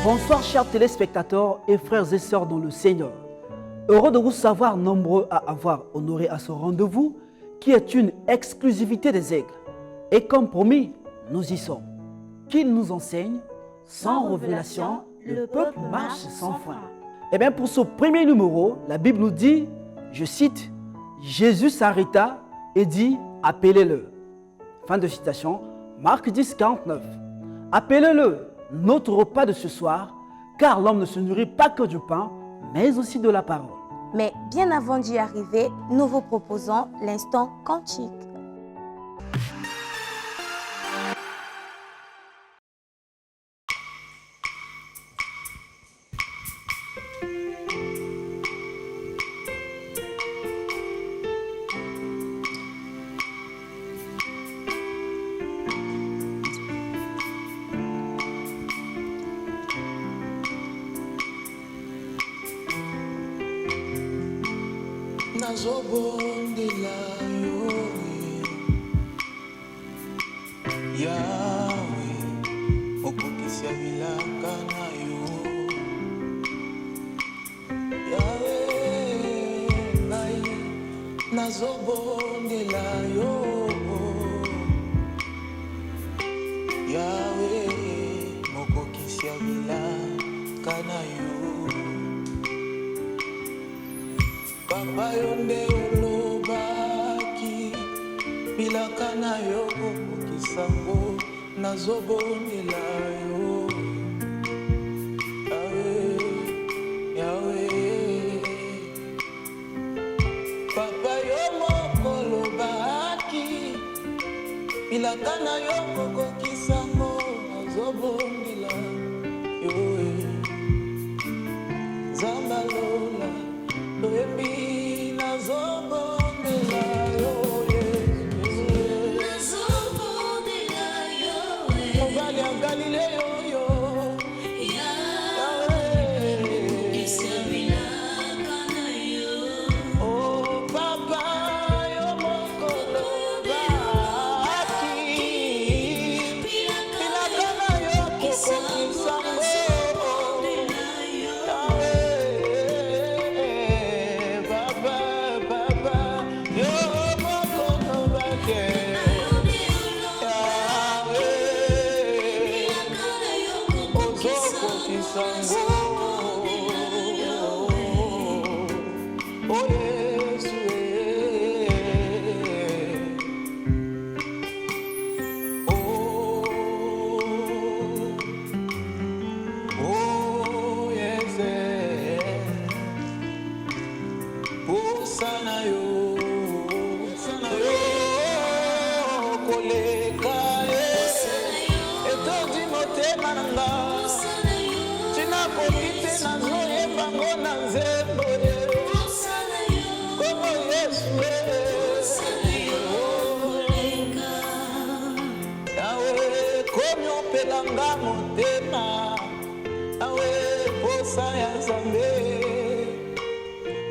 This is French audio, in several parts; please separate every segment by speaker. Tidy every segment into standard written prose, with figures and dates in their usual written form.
Speaker 1: Bonsoir chers téléspectateurs et frères et sœurs dans le Seigneur. Heureux de vous savoir nombreux à avoir honoré à ce rendez-vous qui est une exclusivité des aigles. Et comme promis, nous y sommes. Qu'il nous enseigne, sans révélation, le peuple marche sans fin. Et bien pour ce premier numéro, la Bible nous dit, je cite, Jésus s'arrêta et dit, appelez-le. Fin de citation, Marc 10, 49. Appelez-le, notre repas de ce soir, car l'homme ne se nourrit pas que du pain, mais aussi de la parole.
Speaker 2: Mais bien avant d'y arriver, nous vous proposons l'instant cantique.
Speaker 3: Nazobondela yo Yahweh okokisi ya bilaka na yo Yahweh ngai nazobondela yo Yahweh okokisi ya bilaka na yo Papa yonde olobaki bilaka na yo kokisango nazobondela yo Yahweh Papa yo moko olobaki bilaka na yo kokisango nazobondela yo Zambalola Baby, nazobondela yo, nazobondela yo, Mobali ya Galileo yo, Yahweh, isabilaka na yo, oh Papa yo moko lobaki, bilaka na yo kokokisango.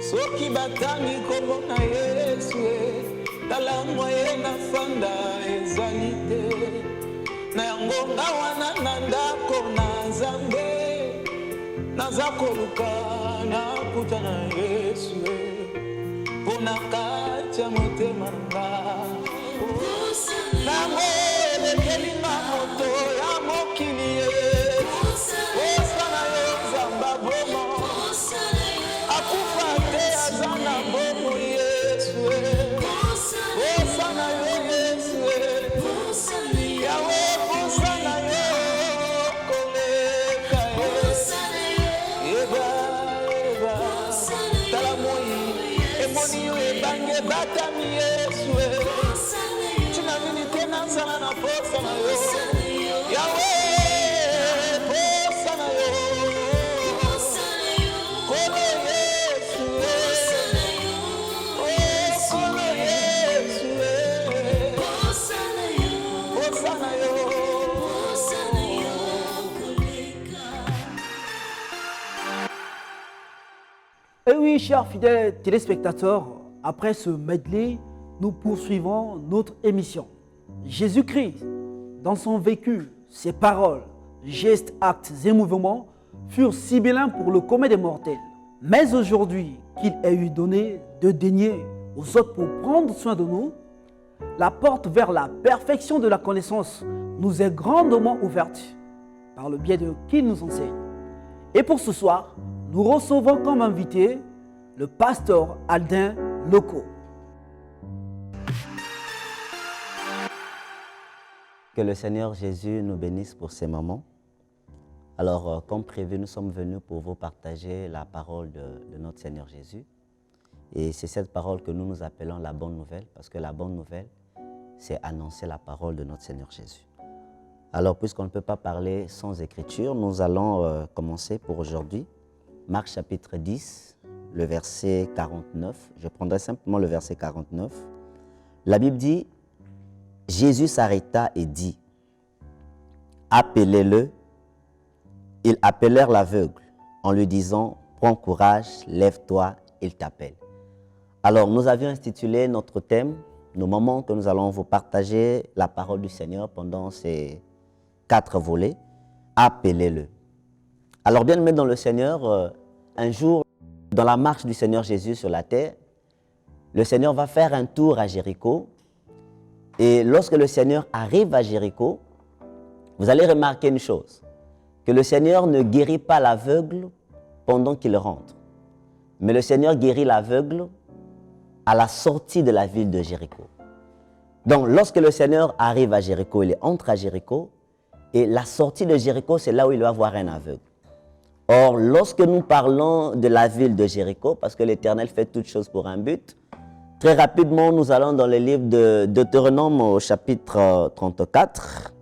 Speaker 3: Soki batangi kombo na Yesu tala moye na fanda ezalite na yango ngawana na ndako na Nzambe naza koluka na kuta na Yesu pona kati ya motema nga nango elekelinga moto ya mokili osana yo Nzamba bomo
Speaker 1: Et oui, chers fidèles téléspectateurs, après ce medley, nous poursuivons notre émission. Jésus-Christ, dans son vécu, ses paroles, gestes, actes et mouvements, furent sibyllins pour le commun des mortels. Mais aujourd'hui qu'il ait eu donné de daigner aux autres pour prendre soin de nous, la porte vers la perfection de la connaissance nous est grandement ouverte par le biais de qui nous enseigne. Et pour ce soir, nous recevons comme invité le pasteur Aldin Loko.
Speaker 4: Que le Seigneur Jésus nous bénisse pour ces moments. Alors, comme prévu, nous sommes venus pour vous partager la parole de notre Seigneur Jésus. Et c'est cette parole que nous appelons la bonne nouvelle, parce que la bonne nouvelle, c'est annoncer la parole de notre Seigneur Jésus. Alors, puisqu'on ne peut pas parler sans écriture, nous allons commencer pour aujourd'hui. Marc chapitre 10, le verset 49. Je prendrai simplement le verset 49. La Bible dit, Jésus s'arrêta et dit, « Appelez-le. » Ils appelèrent l'aveugle en lui disant, « Prends courage, lève-toi, il t'appelle. » Alors, nous avions intitulé notre thème, nos moments que nous allons vous partager la parole du Seigneur pendant ces 4 volets, « Appelez-le. » Alors, bien aimé dans le Seigneur, un jour, dans la marche du Seigneur Jésus sur la terre, le Seigneur va faire un tour à Jéricho. Et lorsque le Seigneur arrive à Jéricho, vous allez remarquer une chose, que le Seigneur ne guérit pas l'aveugle pendant qu'il rentre, mais le Seigneur guérit l'aveugle à la sortie de la ville de Jéricho. Donc, lorsque le Seigneur arrive à Jéricho, il entre à Jéricho, et la sortie de Jéricho, c'est là où il va voir un aveugle. Or, lorsque nous parlons de la ville de Jéricho, parce que l'Éternel fait toutes choses pour un but, très rapidement, nous allons dans le livre de Deutéronome au chapitre 34,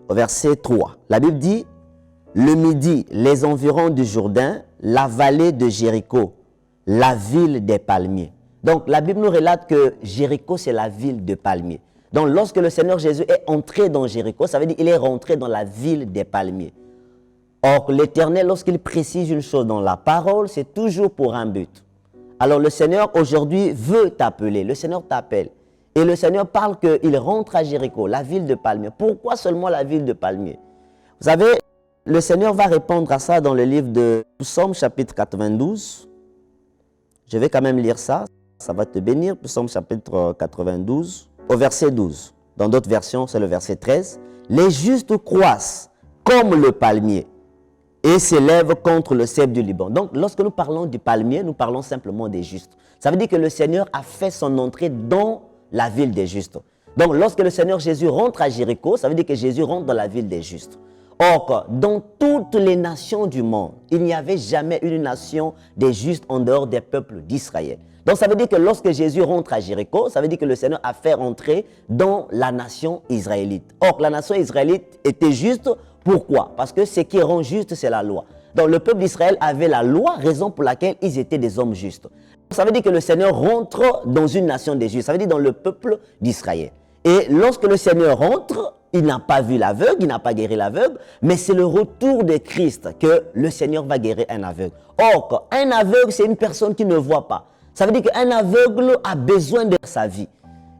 Speaker 4: au verset 3. La Bible dit, « Le midi, les environs du Jourdain, la vallée de Jéricho, la ville des palmiers. » Donc, la Bible nous relate que Jéricho, c'est la ville de palmiers. Donc, lorsque le Seigneur Jésus est entré dans Jéricho, ça veut dire qu'il est rentré dans la ville des palmiers. Or, l'Éternel, lorsqu'il précise une chose dans la parole, c'est toujours pour un but. Alors, le Seigneur, aujourd'hui, veut t'appeler. Le Seigneur t'appelle. Et le Seigneur parle qu'il rentre à Jéricho, la ville de palmiers. Pourquoi seulement la ville de palmiers? Vous savez, le Seigneur va répondre à ça dans le livre de Psaume chapitre 92. Je vais quand même lire ça. Ça va te bénir. Psaume chapitre 92, au verset 12. Dans d'autres versions, c'est le verset 13. « Les justes croissent comme le palmier et s'élèvent contre le cèpe du Liban. » Donc, lorsque nous parlons du palmier, nous parlons simplement des justes. Ça veut dire que le Seigneur a fait son entrée dans la ville des justes. Donc, lorsque le Seigneur Jésus rentre à Jéricho, ça veut dire que Jésus rentre dans la ville des justes. Or, dans toutes les nations du monde, il n'y avait jamais une nation des justes en dehors des peuples d'Israël. Donc, ça veut dire que lorsque Jésus rentre à Jéricho, ça veut dire que le Seigneur a fait entrer dans la nation israélite. Or, la nation israélite était juste. Pourquoi? Parce que ce qui rend juste, c'est la loi. Donc, le peuple d'Israël avait la loi, raison pour laquelle ils étaient des hommes justes. Ça veut dire que le Seigneur rentre dans une nation des justes. Ça veut dire dans le peuple d'Israël. Et lorsque le Seigneur rentre, il n'a pas vu l'aveugle, il n'a pas guéri l'aveugle, mais c'est le retour de Christ que le Seigneur va guérir un aveugle. Or, un aveugle, c'est une personne qui ne voit pas. Ça veut dire qu'un aveugle a besoin de sa vie.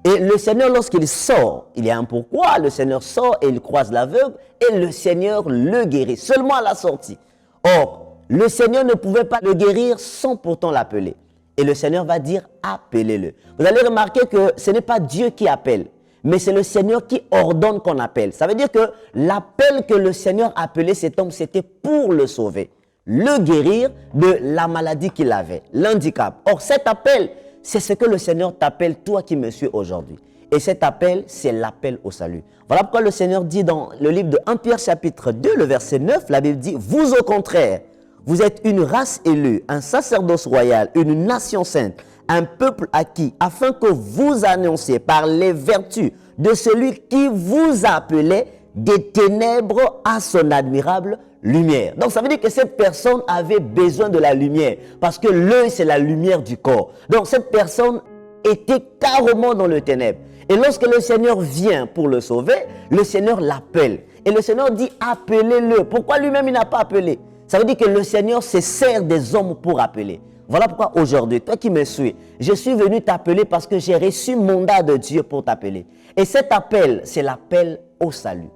Speaker 4: Et le Seigneur, lorsqu'il sort, il y a un pourquoi, le Seigneur sort et il croise l'aveugle et le Seigneur le guérit, seulement à la sortie. Or, le Seigneur ne pouvait pas le guérir sans pourtant l'appeler. Et le Seigneur va dire, appelez-le. Vous allez remarquer que ce n'est pas Dieu qui appelle, mais c'est le Seigneur qui ordonne qu'on appelle. Ça veut dire que l'appel que le Seigneur a appelé cet homme, c'était pour le sauver, le guérir de la maladie qu'il avait, l'handicap. Or, cet appel, c'est ce que le Seigneur t'appelle, toi qui me suis aujourd'hui. Et cet appel, c'est l'appel au salut. Voilà pourquoi le Seigneur dit dans le livre de 1 Pierre chapitre 2, le verset 9, la Bible dit, « Vous au contraire, vous êtes une race élue, un sacerdoce royal, une nation sainte, un peuple acquis, afin que vous annonciez par les vertus de celui qui vous a appelé des ténèbres à son admirable lumière. » Donc ça veut dire que cette personne avait besoin de la lumière, parce que l'œil c'est la lumière du corps. Donc cette personne était carrément dans le ténèbre. Et lorsque le Seigneur vient pour le sauver, le Seigneur l'appelle. Et le Seigneur dit appelez-le. Pourquoi lui-même il n'a pas appelé? Ça veut dire que le Seigneur se sert des hommes pour appeler. Voilà pourquoi aujourd'hui, toi qui me suis, je suis venu t'appeler parce que j'ai reçu mandat de Dieu pour t'appeler. Et cet appel, c'est l'appel au salut.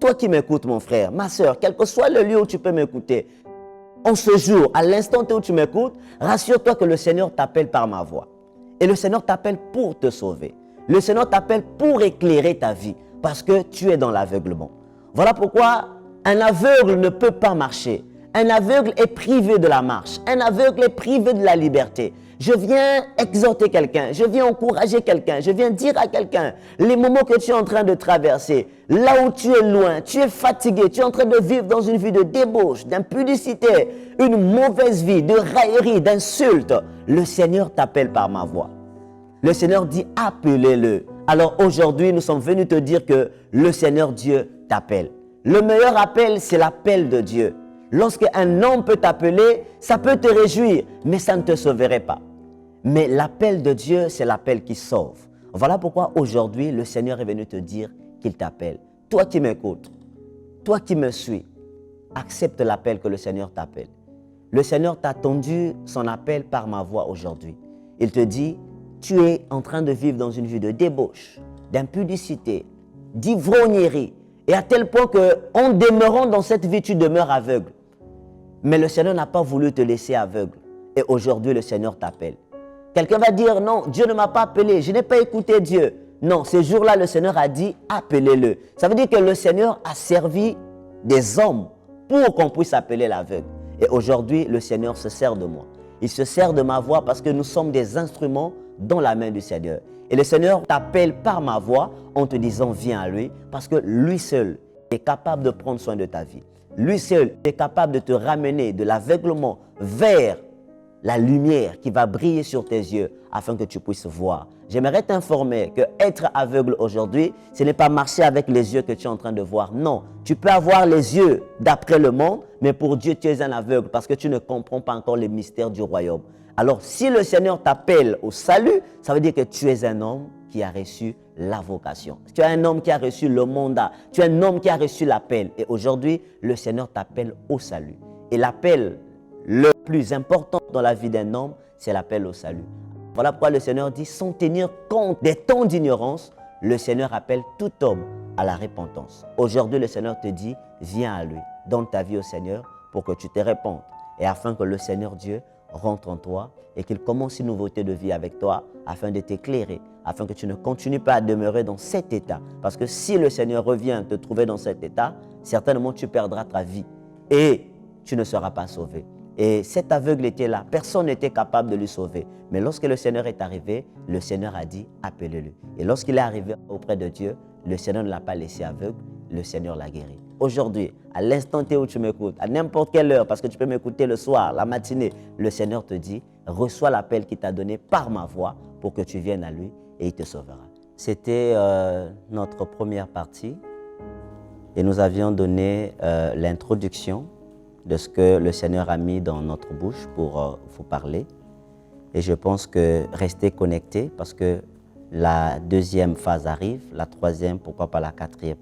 Speaker 4: toi qui m'écoutes, mon frère, ma soeur, quel que soit le lieu où tu peux m'écouter, en ce jour, à l'instant où tu m'écoutes, rassure-toi que le Seigneur t'appelle par ma voix. Et le Seigneur t'appelle pour te sauver. Le Seigneur t'appelle pour éclairer ta vie parce que tu es dans l'aveuglement. Voilà pourquoi un aveugle ne peut pas marcher. Un aveugle est privé de la marche. Un aveugle est privé de la liberté. Je viens exhorter quelqu'un, je viens encourager quelqu'un, je viens dire à quelqu'un les moments que tu es en train de traverser, là où tu es loin, tu es fatigué, tu es en train de vivre dans une vie de débauche, d'impudicité, une mauvaise vie, de raillerie, d'insulte. Le Seigneur t'appelle par ma voix. Le Seigneur dit appelez-le. Alors aujourd'hui, nous sommes venus te dire que le Seigneur Dieu t'appelle. Le meilleur appel, c'est l'appel de Dieu. Lorsqu'un homme peut t'appeler, ça peut te réjouir, mais ça ne te sauverait pas. Mais l'appel de Dieu, c'est l'appel qui sauve. Voilà pourquoi aujourd'hui, le Seigneur est venu te dire qu'il t'appelle. Toi qui m'écoutes, toi qui me suis, accepte l'appel que le Seigneur t'appelle. Le Seigneur t'a tendu son appel par ma voix aujourd'hui. Il te dit, tu es en train de vivre dans une vie de débauche, d'impudicité, d'ivrognerie. Et à tel point qu'en demeurant dans cette vie, tu demeures aveugle. Mais le Seigneur n'a pas voulu te laisser aveugle. Et aujourd'hui, le Seigneur t'appelle. Quelqu'un va dire, non, Dieu ne m'a pas appelé, je n'ai pas écouté Dieu. Non, ce jour-là, le Seigneur a dit, appelez-le. Ça veut dire que le Seigneur a servi des hommes pour qu'on puisse appeler l'aveugle. Et aujourd'hui, le Seigneur se sert de moi. Il se sert de ma voix parce que nous sommes des instruments dans la main du Seigneur. Et le Seigneur t'appelle par ma voix en te disant, viens à lui, parce que lui seul est capable de prendre soin de ta vie. Lui seul est capable de te ramener de l'aveuglement vers la lumière qui va briller sur tes yeux afin que tu puisses voir. J'aimerais t'informer que être aveugle aujourd'hui, ce n'est pas marcher avec les yeux que tu es en train de voir. Non, tu peux avoir les yeux d'après le monde, mais pour Dieu, tu es un aveugle parce que tu ne comprends pas encore les mystères du royaume. Alors, si le Seigneur t'appelle au salut, ça veut dire que tu es un homme qui a reçu la vocation. Tu es un homme qui a reçu le mandat. Tu es un homme qui a reçu l'appel. Et aujourd'hui, le Seigneur t'appelle au salut. Et l'appel le plus important dans la vie d'un homme, c'est l'appel au salut. Voilà pourquoi le Seigneur dit, sans tenir compte des temps d'ignorance, le Seigneur appelle tout homme à la repentance. Aujourd'hui, le Seigneur te dit, viens à lui, donne ta vie au Seigneur pour que tu te répandes. Et afin que le Seigneur Dieu rentre en toi et qu'il commence une nouveauté de vie avec toi afin de t'éclairer, afin que tu ne continues pas à demeurer dans cet état. Parce que si le Seigneur revient te trouver dans cet état, certainement tu perdras ta vie et tu ne seras pas sauvé. Et cet aveugle était là, personne n'était capable de lui sauver. Mais lorsque le Seigneur est arrivé, le Seigneur a dit appelez-le. Et lorsqu'il est arrivé auprès de Dieu, le Seigneur ne l'a pas laissé aveugle, le Seigneur l'a guéri. Aujourd'hui, à l'instant T où tu m'écoutes, à n'importe quelle heure, parce que tu peux m'écouter le soir, la matinée, le Seigneur te dit, reçois l'appel qu'il t'a donné par ma voix pour que tu viennes à lui et il te sauvera. C'était notre première partie et nous avions donné l'introduction de ce que le Seigneur a mis dans notre bouche pour vous parler. Et je pense que restez connectés parce que la deuxième phase arrive, la troisième, pourquoi pas la quatrième.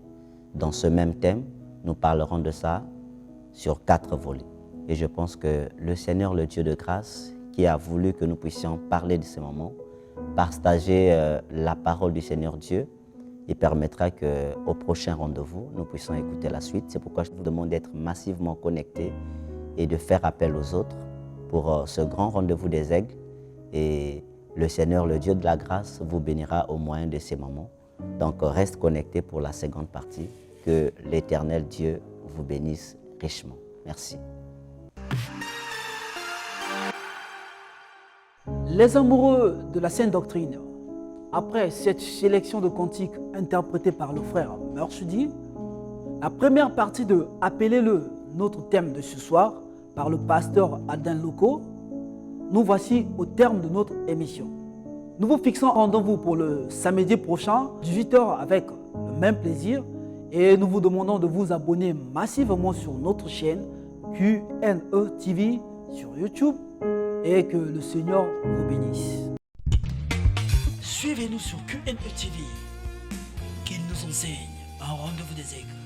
Speaker 4: Dans ce même thème, nous parlerons de ça sur 4 volets. Et je pense que le Seigneur, le Dieu de grâce, qui a voulu que nous puissions parler de ces moments, partager la parole du Seigneur Dieu, il permettra qu'au prochain rendez-vous, nous puissions écouter la suite. C'est pourquoi je vous demande d'être massivement connectés et de faire appel aux autres pour ce grand rendez-vous des aigles. Et le Seigneur, le Dieu de la grâce, vous bénira au moyen de ces moments. Donc, reste connecté pour la seconde partie. Que l'Éternel Dieu vous bénisse richement. Merci.
Speaker 1: Les amoureux de la Sainte Doctrine, après cette sélection de cantiques interprétés par le frère Mersudi, la première partie de « Appelez-le », notre thème de ce soir, par le pasteur Adin Loko, nous voici au terme de notre émission. Nous vous fixons rendez-vous pour le samedi prochain, 18h, avec le même plaisir, et nous vous demandons de vous abonner massivement sur notre chaîne QNE TV sur YouTube, et que le Seigneur vous bénisse. Suivez-nous sur QNE TV, qu'il nous enseigne un rendez-vous des aigles.